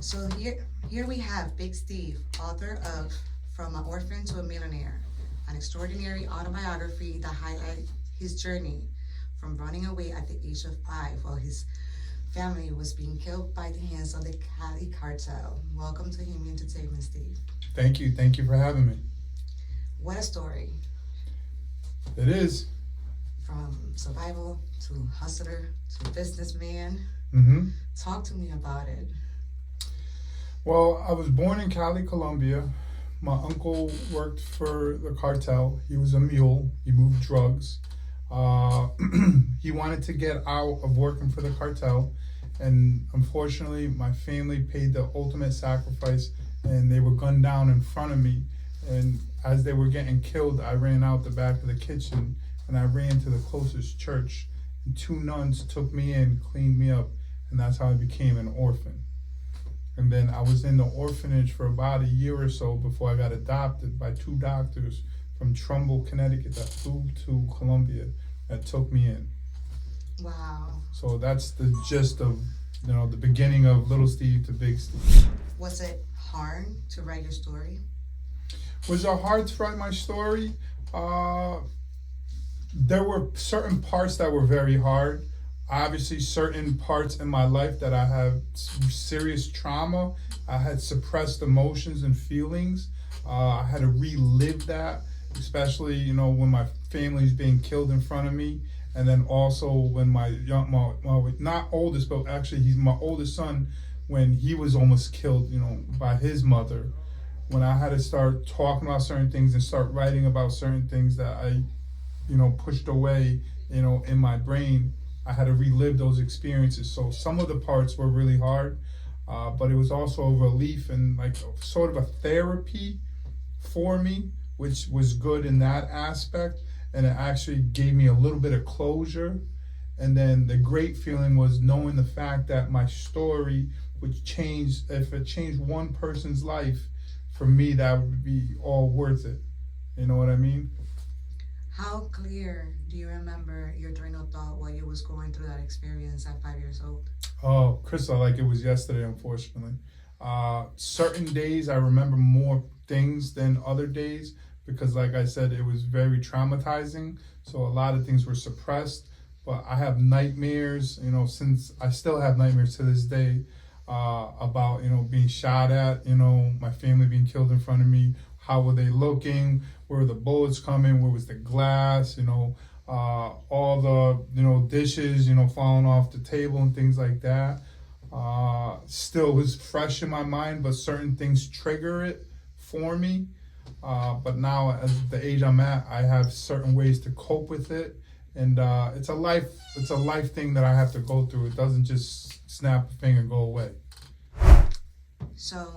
So here we have Big Steve, author of From an Orphan to a Millionaire, an extraordinary autobiography that highlights his journey from running away at the age of 5 while his family was being killed by the hands of the Cali cartel. Welcome to Himmy Entertainment, Steve. Thank you. Thank you for having me. What a story. It is. From survival to hustler to businessman. Mm-hmm. Talk to me about it. Well, I was born in Cali, Colombia. My uncle worked for the cartel. He was a mule. He moved drugs. He wanted to get out of working for the cartel, and unfortunately, my family paid the ultimate sacrifice, and they were gunned down in front of me. And as they were getting killed, I ran out the back of the kitchen, and I ran to the closest church. And 2 nuns took me in, cleaned me up, and that's how I became an orphan. And then I was in the orphanage for about a year or so before I got adopted by 2 doctors from Trumbull, Connecticut that flew to Colombia that took me in. Wow. So that's the gist of, the beginning of Little Steve to Big Steve. Was it hard to write your story? Was it hard to write my story? There were certain parts that were very hard. Obviously, certain parts in my life that I have serious trauma. I had suppressed emotions and feelings. I had to relive that, especially, when my family's being killed in front of me. And then also when my not oldest, but actually he's my oldest son, when he was almost killed, by his mother. When I had to start talking about certain things and start writing about certain things that I, pushed away, in my brain, I had to relive those experiences. So some of the parts were really hard, but it was also a relief and like sort of a therapy for me, which was good in that aspect. And it actually gave me a little bit of closure. And then the great feeling was knowing the fact that my story would change. If it changed one person's life, for me, that would be all worth it. You know what I mean? How clear do you remember your train of thought while you was going through that experience at 5 years old? Oh, Crystal, like it was yesterday, unfortunately. Certain days I remember more things than other days because, like I said, it was very traumatizing. So a lot of things were suppressed. But I have nightmares, since I still have nightmares to this day about, being shot at, my family being killed in front of me. How were they looking? Where were the bullets coming? Where was the glass? All the, dishes, falling off the table and things like that. Still was fresh in my mind, but certain things trigger it for me. But now at the age I'm at, I have certain ways to cope with it. And it's a life thing that I have to go through. It doesn't just snap a finger and go away. So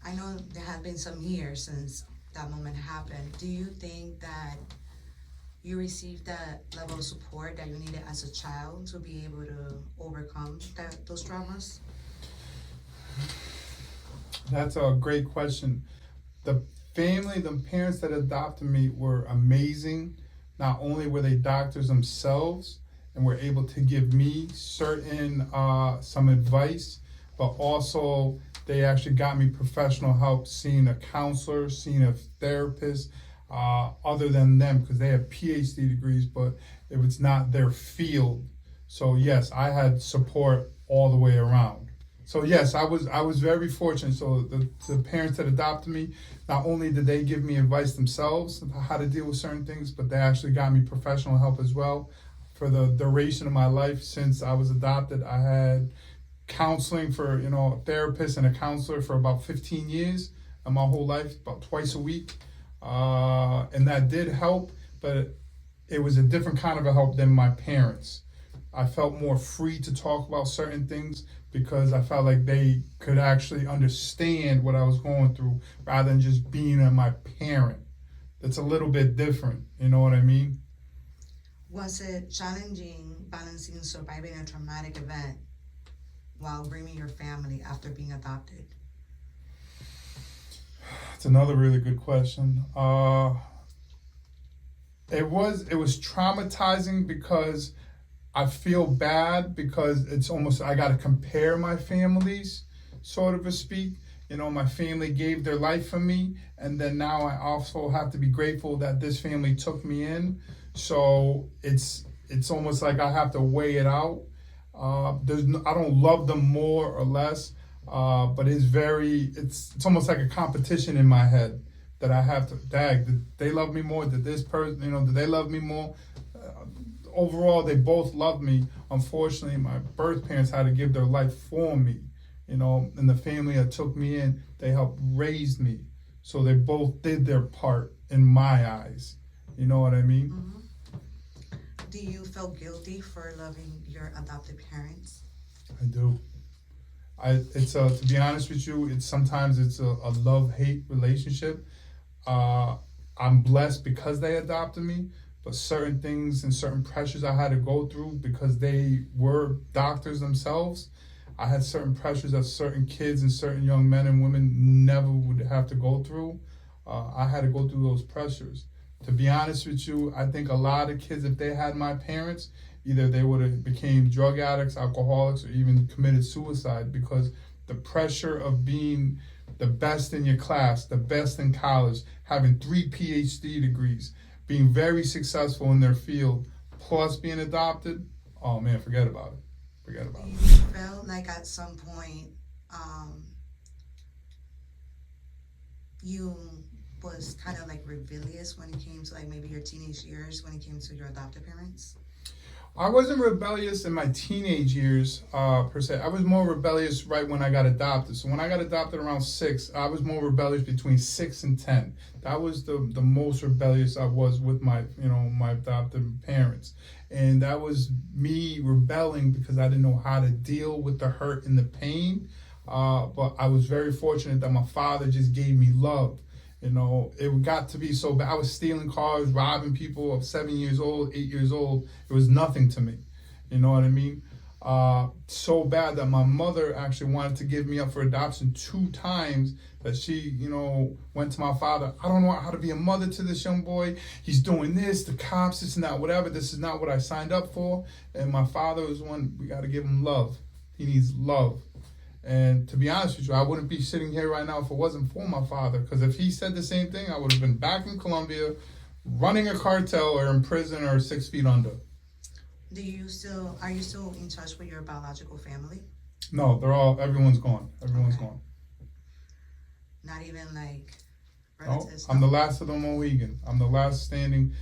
I know there have been some years since that moment happened. Do you think that you received that level of support that you needed as a child to be able to overcome those traumas? That's a great question. The parents that adopted me were amazing. Not only were they doctors themselves and were able to give me certain some advice, but also they actually got me professional help, seeing a counselor, seeing a therapist, other than them, because they have PhD degrees, but it was not their field. So yes, I had support all the way around. So yes, I was very fortunate. So the parents that adopted me, not only did they give me advice themselves about how to deal with certain things, but they actually got me professional help as well. For the duration of my life since I was adopted, I had counseling for, a therapist and a counselor for about 15 years of my whole life, about twice a week. And that did help, but it was a different kind of a help than my parents. I felt more free to talk about certain things because I felt like they could actually understand what I was going through rather than just being my parent. It's a little bit different, you know what I mean? Was it challenging balancing surviving a traumatic event while bringing your family after being adopted? It's another really good question. It was traumatizing because I feel bad because it's almost, I got to compare my families. sort of a speak. You know, my family gave their life for me, and then now I also have to be grateful that this family took me in. So it's almost like I have to weigh it out. I don't love them more or less, but it's almost like a competition in my head that I have to, did they love me more? Did this person, did they love me more? Overall, they both loved me. Unfortunately, my birth parents had to give their life for me, and the family that took me in, they helped raise me. So they both did their part in my eyes. You know what I mean? Mm-hmm. Do you feel guilty for loving your adopted parents? I do. To be honest with you, sometimes it's a love-hate relationship. I'm blessed because they adopted me, but certain things and certain pressures I had to go through because they were doctors themselves. I had certain pressures that certain kids and certain young men and women never would have to go through. I had to go through those pressures. To be honest with you, I think a lot of kids, if they had my parents, either they would have became drug addicts, alcoholics, or even committed suicide, because the pressure of being the best in your class, the best in college, having 3 PhD degrees, being very successful in their field, plus being adopted, oh man, forget about it. Forget about it. Do you feel like at some point you was kind of like rebellious when it came to like maybe your teenage years when it came to your adopted parents? I wasn't rebellious in my teenage years, per se. I was more rebellious right when I got adopted. So when I got adopted around 6, I was more rebellious between 6 and 10. That was the most rebellious I was with my adopted parents. And that was me rebelling because I didn't know how to deal with the hurt and the pain. But I was very fortunate that my father just gave me love. It got to be so bad. I was stealing cars, robbing people of 7 years old, 8 years old. It was nothing to me. You know what I mean? So bad that my mother actually wanted to give me up for adoption 2 times, that she, went to my father. I don't know how to be a mother to this young boy. He's doing this, the cops, this and that, whatever. This is not what I signed up for. And my father was one, we got to give him love. He needs love. And to be honest with you, I wouldn't be sitting here right now if it wasn't for my father. Because if he said the same thing, I would have been back in Colombia, running a cartel, or in prison, or 6 feet under. Are you still in touch with your biological family? No, everyone's gone. Everyone's gone. Not even like relatives? No, I'm the last of the Mohegan. I'm the last standing.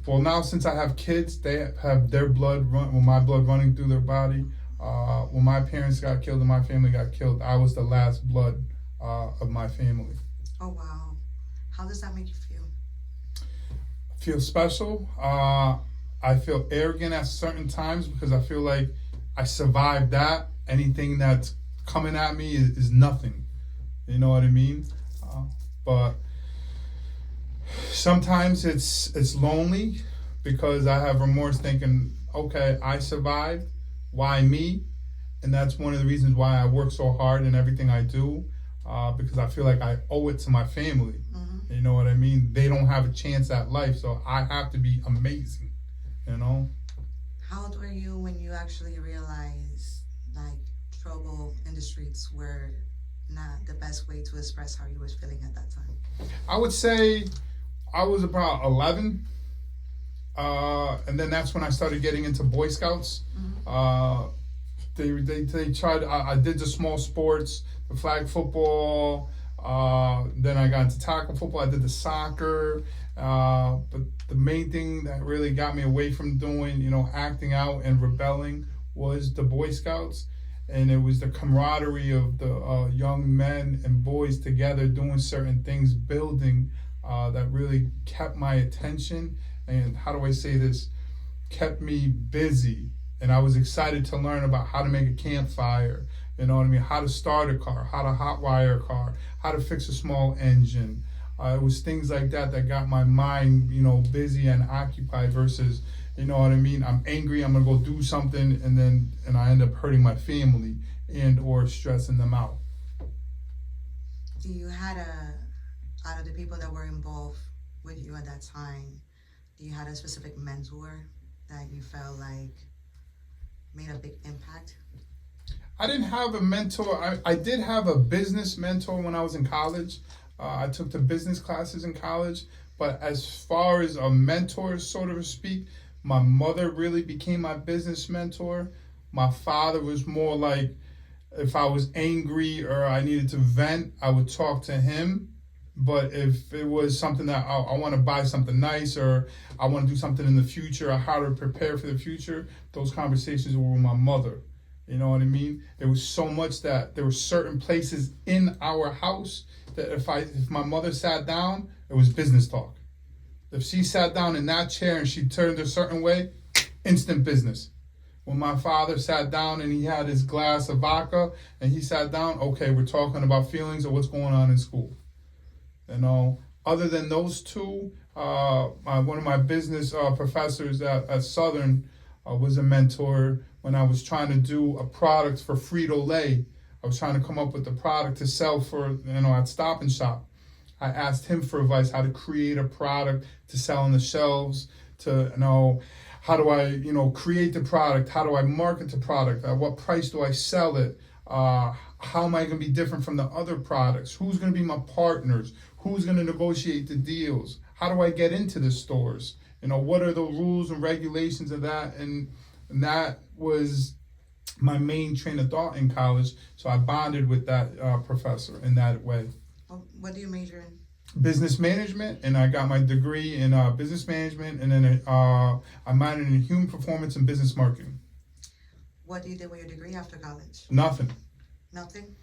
Well, now since I have kids, they have their blood my blood running through their body. When my parents got killed and my family got killed, I was the last blood of my family. Oh, wow. How does that make you feel? I feel special. I feel arrogant at certain times because I feel like I survived that. Anything that's coming at me is nothing. You know what I mean? But sometimes it's lonely because I have remorse thinking, okay, I survived. Why me? And that's one of the reasons why I work so hard in everything I do, because I feel like I owe it to my family. Mm-hmm. You know what I mean? They don't have a chance at life, so I have to be amazing, How old were you when you actually realized like trouble in the streets were not the best way to express how you was feeling at that time? I would say I was about 11. And then that's when I started getting into Boy Scouts. Mm-hmm. They tried. I did the small sports, the flag football. Then I got into tackle football. I did the soccer. But the main thing that really got me away from doing, acting out and rebelling was the Boy Scouts. And it was the camaraderie of the young men and boys together doing certain things, building, that really kept my attention. And how do I say this? Kept me busy. And I was excited to learn about how to make a campfire, how to start a car, how to hotwire a car, how to fix a small engine. It was things like that got my mind, busy and occupied versus, I'm angry, I'm gonna go do something, and I end up hurting my family and or stressing them out. Do you had out of the people that were involved with you at that time, do you had a specific mentor that you felt like made a big impact? I didn't have a mentor. I did have a business mentor when I was in college. I took the business classes in college. But as far as a mentor, so to speak, my mother really became my business mentor. My father was more like, if I was angry or I needed to vent, I would talk to him. But if it was something that I want to buy something nice, or I want to do something in the future, or how to prepare for the future, those conversations were with my mother. You know what I mean? There was so much that there were certain places in our house that if my mother sat down, it was business talk. If she sat down in that chair and she turned a certain way, instant business. When my father sat down and he had his glass of vodka and he sat down, okay, we're talking about feelings or what's going on in school. You know, other than those two, one of my business professors at Southern was a mentor when I was trying to do a product for Frito-Lay. I was trying to come up with a product to sell for, at Stop and Shop. I asked him for advice how to create a product to sell on the shelves, to how do I, create the product? How do I market the product? At what price do I sell it? How am I going to be different from the other products? Who's going to be my partners? Who's going to negotiate the deals? How do I get into the stores? What are the rules and regulations of that? And that was my main train of thought in college. So I bonded with that professor in that way. What do you major in? Business management, and I got my degree in business management, and then I minored in human performance and business marketing. What do you do with your degree after college? Nothing. Nothing?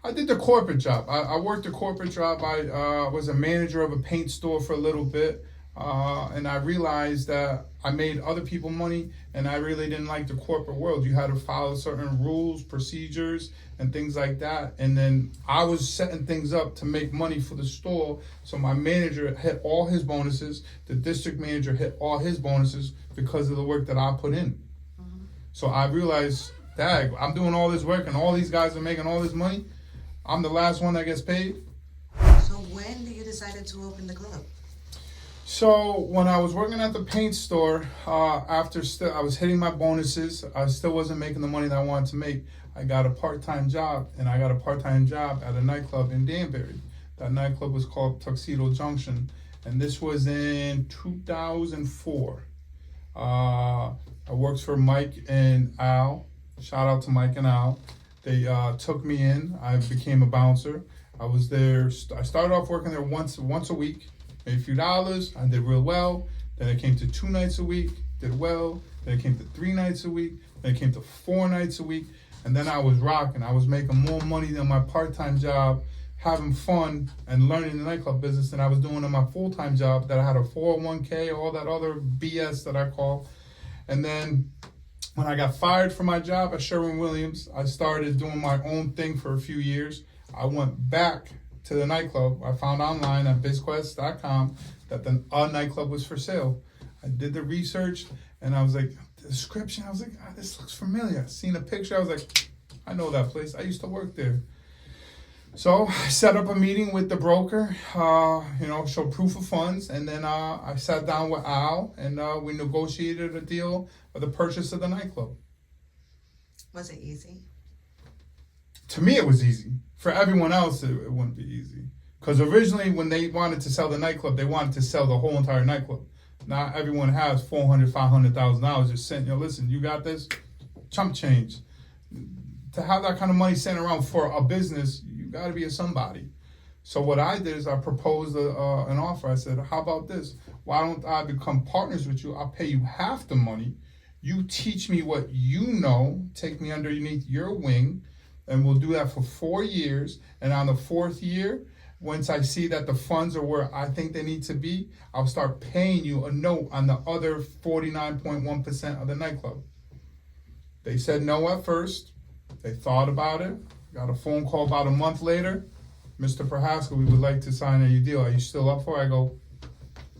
I did the corporate job. I worked a corporate job. I was a manager of a paint store for a little bit, and I realized that I made other people money, and I really didn't like the corporate world. You had to follow certain rules, procedures, and things like that. And then I was setting things up to make money for the store. So my manager hit all his bonuses. The district manager hit all his bonuses because of the work that I put in. Mm-hmm. So I realized, dang, I'm doing all this work and all these guys are making all this money. I'm the last one that gets paid. So when did you decide to open the club? So when I was working at the paint store, after I was hitting my bonuses, I still wasn't making the money that I wanted to make. I got a part-time job, and I got a part-time job at a nightclub in Danbury. That nightclub was called Tuxedo Junction, and this was in 2004. I worked for Mike and Al. Shout out to Mike and Al. They took me in. I became a bouncer. I was there. I started off working there once a week. Made a few dollars. I did real well. Then it came to 2 nights a week. Did well. Then it came to 3 nights a week. Then it came to 4 nights a week. And then I was rocking. I was making more money than my part-time job, having fun and learning the nightclub business than I was doing in my full-time job that I had a 401k, all that other BS that I call. And then when I got fired from my job at Sherwin-Williams, I started doing my own thing for a few years. I went back to the nightclub. I found online at bizquest.com that a nightclub was for sale. I did the research, and I was like, the description, I was like, this looks familiar. I seen a picture, I was like, I know that place. I used to work there. So I set up a meeting with the broker, showed proof of funds, and then I sat down with Al, and we negotiated a deal for the purchase of the nightclub. Was it easy? To me, it was easy. For everyone else, it wouldn't be easy. Because originally, when they wanted to sell the nightclub, they wanted to sell the whole entire nightclub. Not everyone has $400,000, $500,000 just sitting, listen, you got this? Chump change. To have that kind of money sitting around for a business, you got to be a somebody. So what I did is I proposed an offer. I said, how about this? Why don't I become partners with you? I'll pay you half the money. You teach me what you know, take me underneath your wing, and we'll do that for 4 years. And on the 4th year, once I see that the funds are where I think they need to be, I'll start paying you a note on the other 49.1% of the nightclub. They said no at first. They thought about it. Got a phone call about a month later. Mr. Prohaska, we would like to sign a new deal. Are you still up for it? I go,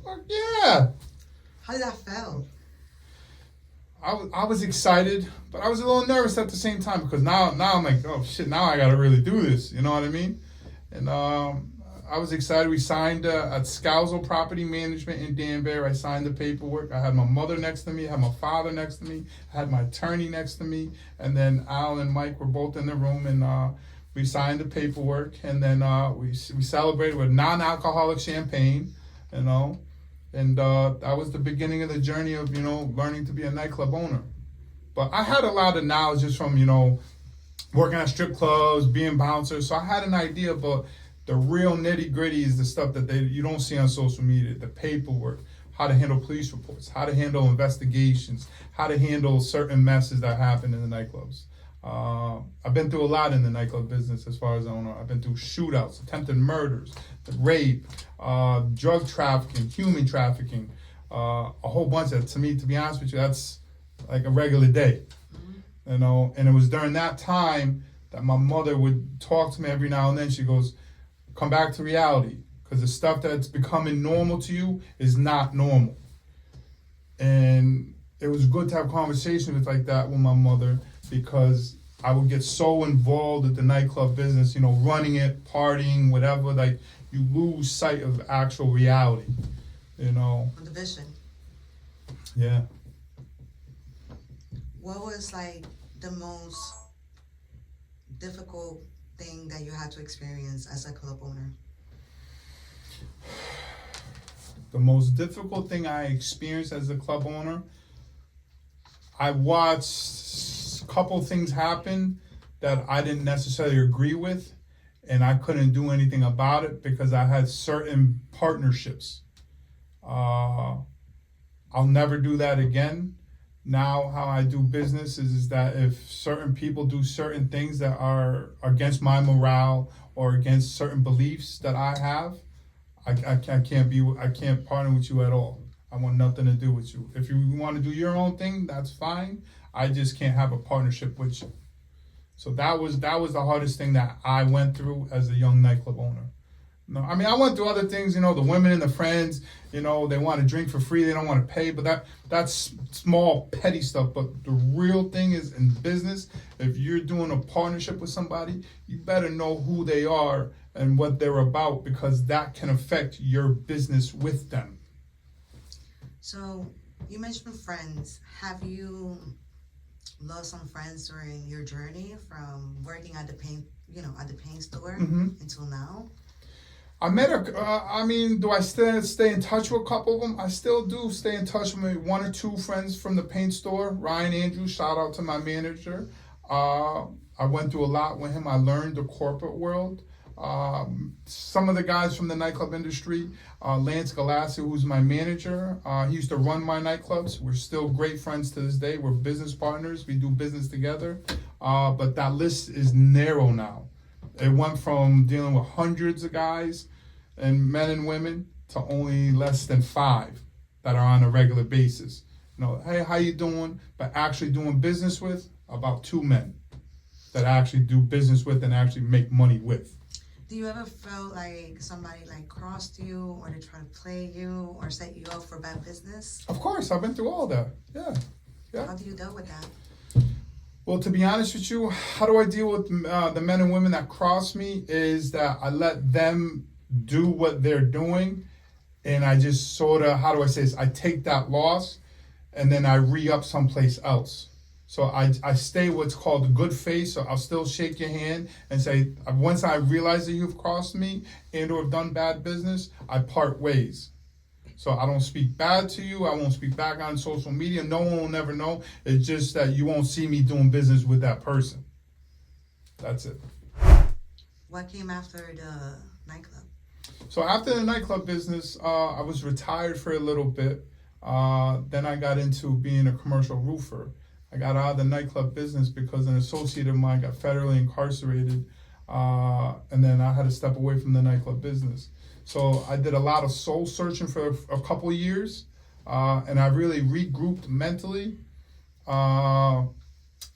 fuck yeah. How did that feel? I was excited, but I was a little nervous at the same time because now I'm like, oh shit, now I gotta really do this. You know what I mean? And I was excited. We signed at Scalzo Property Management in Danbury. I signed the paperwork. I had my mother next to me. I had my father next to me. I had my attorney next to me. And then Al and Mike were both in the room, and we signed the paperwork. And then we celebrated with non-alcoholic champagne, you know. And that was the beginning of the journey of, you know, learning to be a nightclub owner. But I had a lot of knowledge just from, you know, working at strip clubs, being bouncers. So I had an idea, but the real nitty gritty is the stuff that you don't see on social media, the paperwork, how to handle police reports, how to handle investigations, how to handle certain messes that happen in the nightclubs. I've been through a lot in the nightclub business as far as I know. I've been through shootouts, attempted murders, rape, drug trafficking, human trafficking, a whole bunch of, to me, to be honest with you, that's like a regular day. You know, and it was during that time that my mother would talk to me every now and then. She goes, come back to reality, because the stuff that's becoming normal to you is not normal. And it was good to have conversations like that with my mother, because I would get so involved with the nightclub business, you know, running it, partying, whatever, like you lose sight of actual reality, you know. The vision. Yeah. What was like the most difficult thing that you had to experience as a club owner? The most difficult thing I experienced as a club owner, I watched a couple things happen that I didn't necessarily agree with, and I couldn't do anything about it because I had certain partnerships. I'll never do that again. Now how I do business is that if certain people do certain things that are against my morale or against certain beliefs that I have, I can't partner with you at all. I want nothing to do with you. If you want to do your own thing, that's fine. I just can't have a partnership with you. So that was the hardest thing that I went through as a young nightclub owner. No, I mean, I went through other things, you know, the women and the friends, you know, they want to drink for free, they don't want to pay, but that's small, petty stuff. But the real thing is in business, if you're doing a partnership with somebody, you better know who they are and what they're about, because that can affect your business with them. So you mentioned friends. Have you lost some friends during your journey from working at the paint store until now? I met do I still stay in touch with a couple of them? I still do stay in touch with one or two friends from the paint store. Ryan Andrews, shout out to my manager. I went through a lot with him. I learned the corporate world. Some of the guys from the nightclub industry, Lance Galassi, who's my manager, he used to run my nightclubs. We're still great friends to this day. We're business partners. We do business together. But that list is narrow now. It went from dealing with hundreds of guys and men and women to only less than 5 that are on a regular basis. You know, hey, how you doing? But actually doing business with, about 2 men that I actually do business with and actually make money with. Do you ever feel like somebody like crossed you, or they try to play you or set you up for bad business? Of course, I've been through all that. Yeah. How do you deal with that? Well, to be honest with you, how do I deal with the men and women that cross me is that I let them do what they're doing, and I just sort of, how do I say this, I take that loss and then I re-up someplace else. So I stay what's called a good face, so I'll still shake your hand and say, once I realize that you've crossed me and or have done bad business, I part ways. So I don't speak bad to you. I won't speak back on social media. No one will never know. It's just that you won't see me doing business with that person. That's it. What came after the nightclub? So after the nightclub business, I was retired for a little bit. Then I got into being a commercial roofer. I got out of the nightclub business because an associate of mine got federally incarcerated. And then I had to step away from the nightclub business. So I did a lot of soul searching for a couple of years, and I really regrouped mentally. I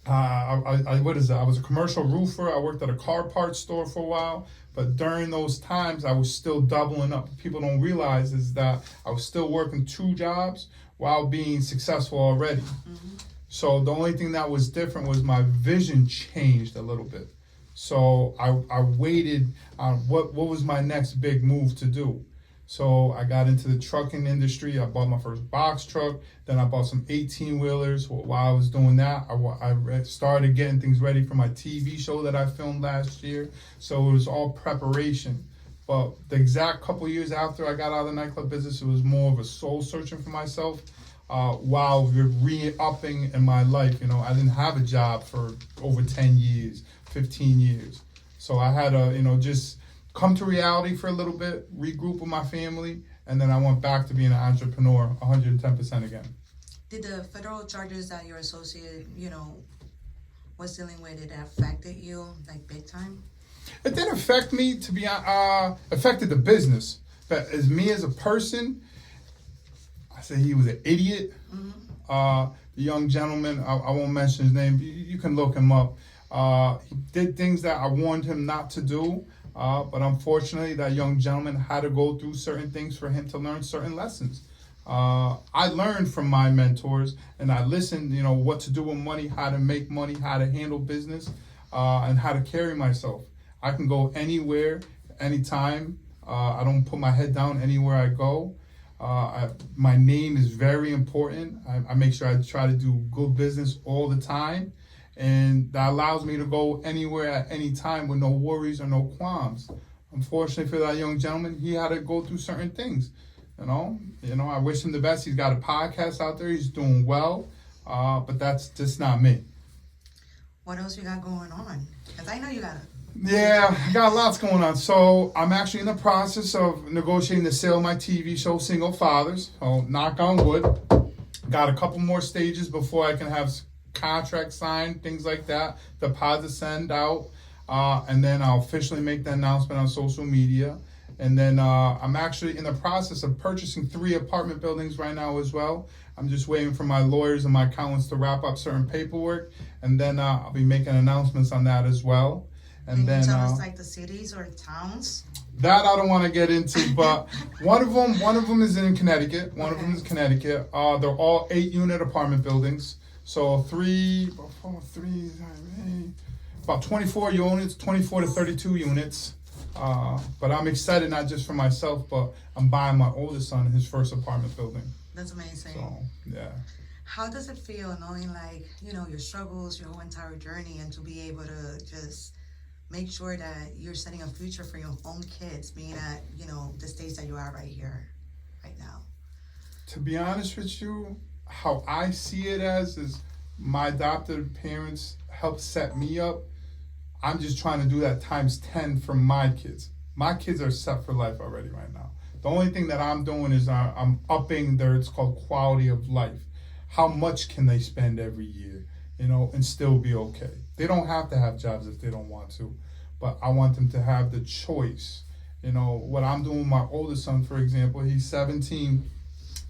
was a commercial roofer. I worked at a car parts store for a while, but during those times I was still doubling up. What people don't realize is that I was still working 2 jobs while being successful already. Mm-hmm. So the only thing that was different was my vision changed a little bit. So I waited on what was my next big move to do. So I got into the trucking industry. I bought my first box truck. Then I bought some 18-wheelers. While I was doing that, I started getting things ready for my TV show that I filmed last year. So it was all preparation. But the exact couple years after I got out of the nightclub business, it was more of a soul searching for myself. While we're re-upping in my life, I didn't have a job for over 10 years, 15 years. So I had to, just come to reality for a little bit, regroup with my family, and then I went back to being an entrepreneur 110% again. Did the federal charges that your associate, was dealing with, it affected you like big time? It didn't affect me, to be affected the business. But as me as a person, I say he was an idiot. The young gentleman, I won't mention his name, you can look him up. He did things that I warned him not to do. But unfortunately, that young gentleman had to go through certain things for him to learn certain lessons. I learned from my mentors, and I listened, what to do with money, how to make money, how to handle business, and how to carry myself. I can go anywhere, anytime. I don't put my head down anywhere I go. My name is very important. I make sure I try to do good business all the time. And that allows me to go anywhere at any time with no worries or no qualms. Unfortunately for that young gentleman, he had to go through certain things. I wish him the best. He's got a podcast out there. He's doing well, but that's just not me. What else you got going on? Because I know you got Yeah, I got lots going on. So I'm actually in the process of negotiating the sale of my TV show, Single Fathers. So knock on wood. Got a couple more stages before I can have contract signed, things like that, deposit send out, and then I'll officially make the announcement on social media. And then I'm actually in the process of purchasing 3 apartment buildings right now as well. I'm just waiting for my lawyers and my accountants to wrap up certain paperwork, and then I'll be making announcements on that as well. And Can then you tell us like the cities or towns? that I don't want to get into, but one of them is in Connecticut. One of them is Connecticut. They're all 8-unit apartment buildings. So about 24 units, 24 to 32 units. But I'm excited not just for myself, but I'm buying my oldest son his first apartment building. That's amazing. So, yeah. How does it feel knowing your struggles, your whole entire journey, and to be able to just make sure that you're setting a future for your own kids, being at, the stage that you are right here, right now? To be honest with you, how I see it is my adopted parents helped set me up. I'm just trying to do that times 10 for my kids. My kids are set for life already right now. The only thing that I'm doing is I'm upping it's called quality of life. How much can they spend every year, and still be okay? They don't have to have jobs if they don't want to, but I want them to have the choice. What I'm doing with my oldest son, for example, he's 17.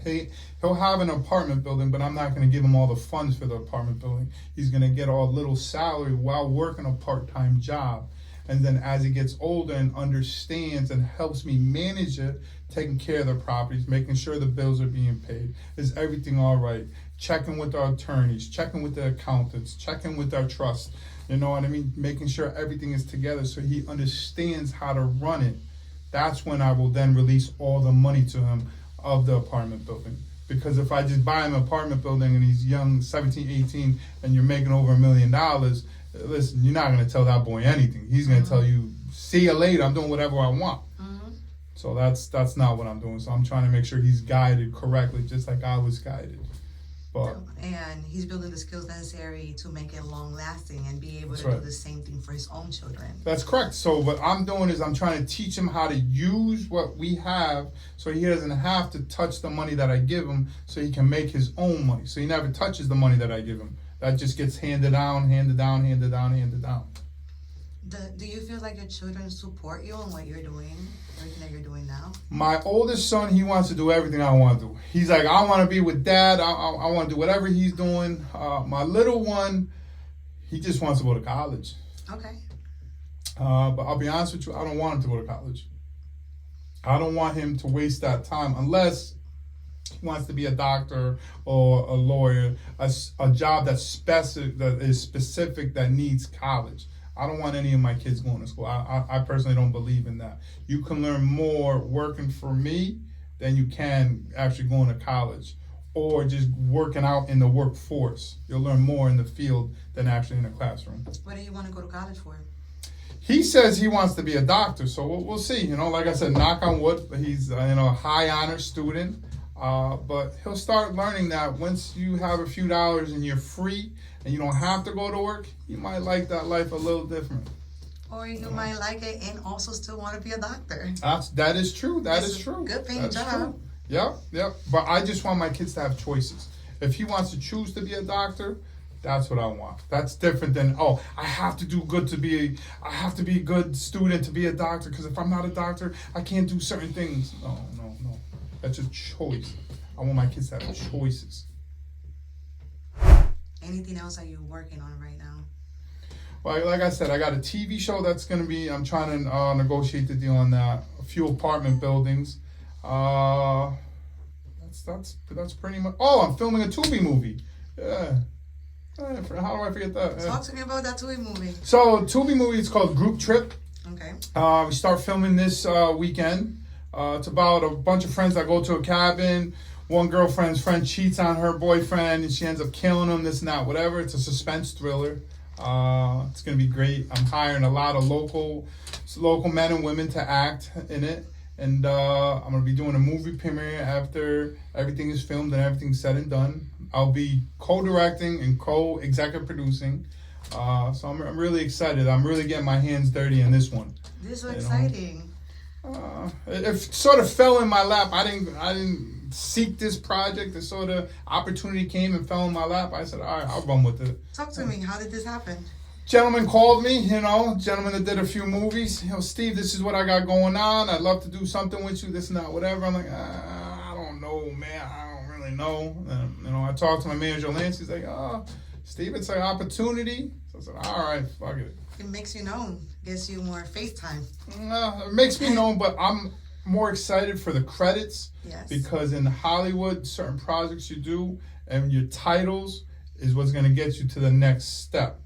He'll have an apartment building, but I'm not going to give him all the funds for the apartment building. He's going to get a little salary while working a part-time job. And then as he gets older and understands and helps me manage it, taking care of the properties, making sure the bills are being paid, is everything all right? Checking with our attorneys, checking with the accountants, checking with our trust, you know what I mean? Making sure everything is together so he understands how to run it. That's when I will then release all the money to him of the apartment building. Because if I just buy him an apartment building and he's young, 17, 18, and you're making over $1 million, listen, you're not going to tell that boy anything. He's going to tell you, see you later, I'm doing whatever I want. So that's not what I'm doing. So I'm trying to make sure he's guided correctly, just like I was guided. But and he's building the skills necessary to make it long lasting and be able to do the same thing for his own children. That's correct. So what I'm doing is I'm trying to teach him how to use what we have so he doesn't have to touch the money that I give him, so he can make his own money. So he never touches the money that I give him. That just gets handed down, handed down, handed down, handed down. Do you feel like your children support you in what you're doing, everything that you're doing now? My oldest son, he wants to do everything I want to do. He's like, I want to be with dad. I want to do whatever he's doing. My little one, he just wants to go to college. Okay. But I'll be honest with you, I don't want him to go to college. I don't want him to waste that time unless he wants to be a doctor or a lawyer, a job that is specific, that needs college. I don't want any of my kids going to school. I personally don't believe in that. You can learn more working for me than you can actually going to college or just working out in the workforce. You'll learn more in the field than actually in the classroom. What do you want to go to college for? He says he wants to be a doctor, so we'll see. You know, like I said, knock on wood, he's a high honor student. But he'll start learning that once you have a few dollars and you're free and you don't have to go to work, you might like that life a little different. Or you might like it and also still want to be a doctor. That is true. That is true. Good paying job. True. Yep. But I just want my kids to have choices. If he wants to choose to be a doctor, that's what I want. That's different than, I have to do good I have to be a good student to be a doctor, because if I'm not a doctor, I can't do certain things. No. That's a choice. I want my kids to have choices. Anything else that you're working on right now? Well, like I said, I got a TV show that's going to be, I'm trying to negotiate the deal on that. A few apartment buildings. That's pretty much. I'm filming a Tubi movie. Yeah. How do I forget that? Talk to me about that Tubi movie. So, Tubi movie is called Group Trip. Okay. We start filming this weekend. It's about a bunch of friends that go to a cabin. One girlfriend's friend cheats on her boyfriend and she ends up killing him, this and that, whatever. It's a suspense thriller. It's going to be great. I'm hiring a lot of local men and women to act in it. And I'm going to be doing a movie premiere after everything is filmed and everything's said and done. I'll be co-directing and co-executive producing. So I'm really excited. I'm really getting my hands dirty in this one. This is so exciting. It sort of fell in my lap. I didn't seek this project. This sort of opportunity came and fell in my lap. I said, all right, I'll run with it. Talk to me. How did this happen? Gentleman called me, gentleman that did a few movies. Steve, this is what I got going on. I'd love to do something with you, this and that, whatever. I'm like, I don't know, man. I don't really know. And, I talked to my manager, Lance. He's like, Steve, it's an opportunity. So I said, all right, fuck it. It makes you known. Gets you more FaceTime. It makes me known, but I'm more excited for the credits. Yes. Because in Hollywood, certain projects you do and your titles is what's going to get you to the next step.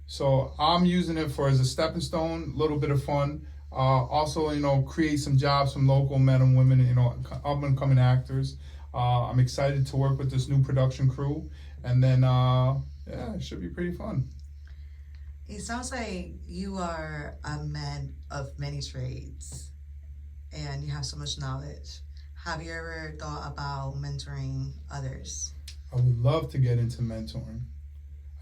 So I'm using it as a stepping stone, a little bit of fun. Also, create some jobs, some local men and women, up and coming actors. I'm excited to work with this new production crew. And then, it should be pretty fun. It sounds like you are a man of many trades and you have so much knowledge. Have you ever thought about mentoring others? I would love to get into mentoring.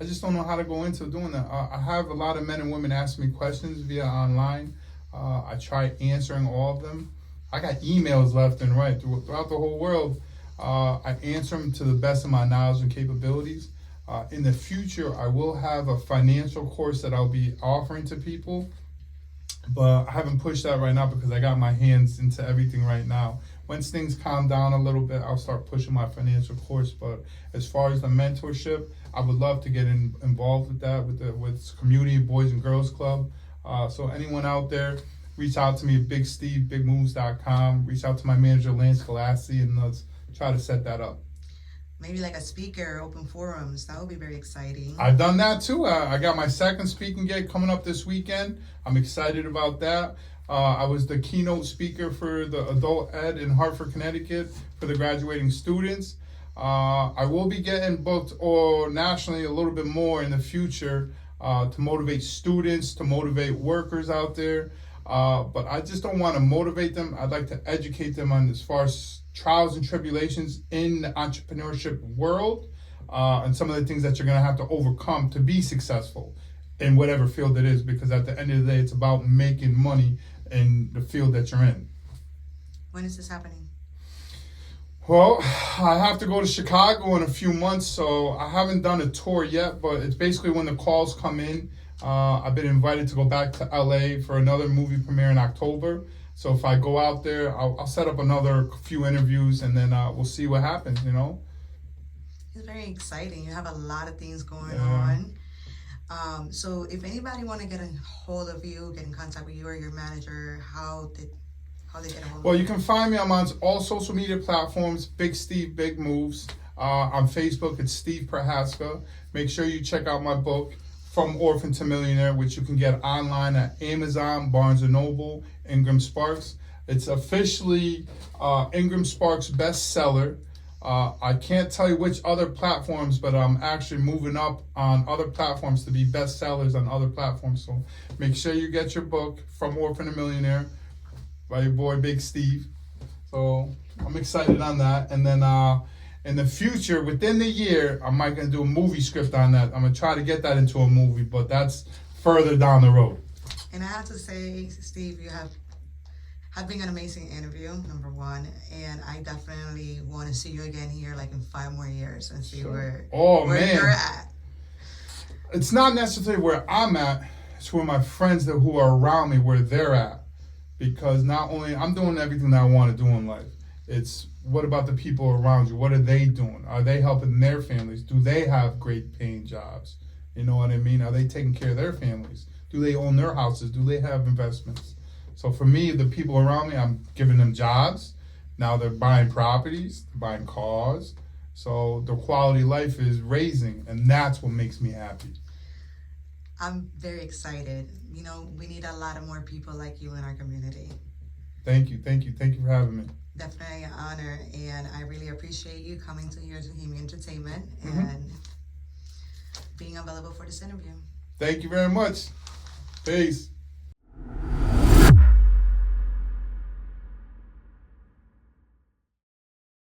I just don't know how to go into doing that. I have a lot of men and women ask me questions via online. I try answering all of them. I got emails left and right throughout the whole world. I answer them to the best of my knowledge and capabilities. In the future, I will have a financial course that I'll be offering to people, but I haven't pushed that right now because I got my hands into everything right now. Once things calm down a little bit, I'll start pushing my financial course. But as far as the mentorship, I would love to get involved with that, with Community Boys and Girls Club. So anyone out there, reach out to me at BigSteveBigMoves.com. Reach out to my manager, Lance Galassi, and let's try to set that up. Maybe like a speaker, open forums. That would be very exciting. I've done that too. I got my second speaking gig coming up this weekend. I'm excited about that. I was the keynote speaker for the adult ed in Hartford, Connecticut for the graduating students. I will be getting booked nationally a little bit more in the future to motivate students, to motivate workers out there. But I just don't want to motivate them. I'd like to educate them on as far as trials and tribulations in the entrepreneurship world, and some of the things that you're going to have to overcome to be successful in whatever field it is, because at the end of the day, it's about making money in the field that you're in. When is this happening? Well, I have to go to Chicago in a few months, so I haven't done a tour yet, but it's basically when the calls come in. I've been invited to go back to LA for another movie premiere in October. So if I go out there, I'll set up another few interviews, and then we'll see what happens, It's very exciting. You have a lot of things going Yeah. on. So if anybody want to get a hold of you, get in contact with you or your manager, how they get a hold of you? Well, you can find me. I'm on all social media platforms, Big Steve, Big Moves. On Facebook, it's Steve Prohaska. Make sure you check out my book, From Orphan to Millionaire, which you can get online at Amazon, Barnes & Noble, Ingram Sparks. It's officially Ingram Sparks bestseller. I can't tell you which other platforms, but I'm actually moving up on other platforms to be bestsellers on other platforms. So make sure you get your book, From Orphan to Millionaire, by your boy Big Steve. So I'm excited on that. And then in the future, within the year, I might gonna do a movie script on that. I'm gonna try to get that into a movie, but that's further down the road. And I have to say, Steve, you have been an amazing interview, number one, and I definitely want to see you again here like in 5 more years and see where you're at. It's not necessarily where I'm at, it's where my friends who are around me, where they're at. Because not only I'm doing everything that I want to do in life, it's what about the people around you? What are they doing? Are they helping their families? Do they have great paying jobs? You know what I mean? Are they taking care of their families? Do they own their houses? Do they have investments? So for me, the people around me, I'm giving them jobs. Now they're buying properties, they're buying cars. So their quality of life is raising, and that's what makes me happy. I'm very excited. You know, we need a lot of more people like you in our community. Thank you for having me. Definitely an honor, and I really appreciate you coming to here to Himmy Entertainment and being available for this interview. Thank you very much. Peace.